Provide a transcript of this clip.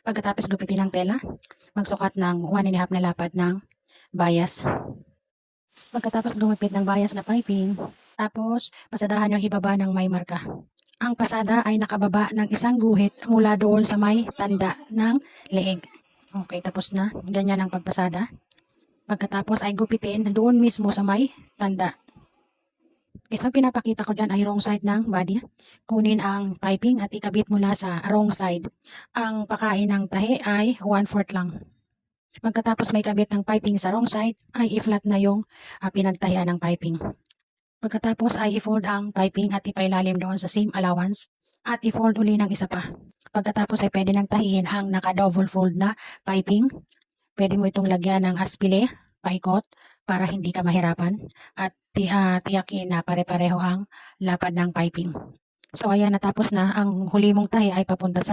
Pagkatapos gupitin ng tela, magsukat ng 1.5 na lapad ng bias. Pagkatapos gumipit ng bias na piping, tapos pasadahan yung ibaba ng may marka. Ang pasada ay nakababa ng isang guhit mula doon sa may tanda ng leeg. Okay, tapos na. Ganyan ang pagpasada. Pagkatapos ay gupitin doon mismo sa may tanda. Okay, so pinapakita ko dyan ay wrong side ng body. Kunin ang piping at ikabit mula sa wrong side. Ang pakain ng tahi ay 1/4 lang. Pagkatapos may kabit ng piping sa wrong side, ay i-flat na yung pinagtahian ng piping. Pagkatapos ay i-fold ang piping at ipailalim doon sa seam allowance at i-fold uli ng isa pa. Pagkatapos ay pwede nang tahiin ang naka-double fold na piping. Pwede mo itong lagyan ng aspile, paikot, para hindi ka mahirapan at tiyakin na pare-pareho ang lapad ng piping. So ayan, natapos na. Ang huli mong tahi ay papunta sa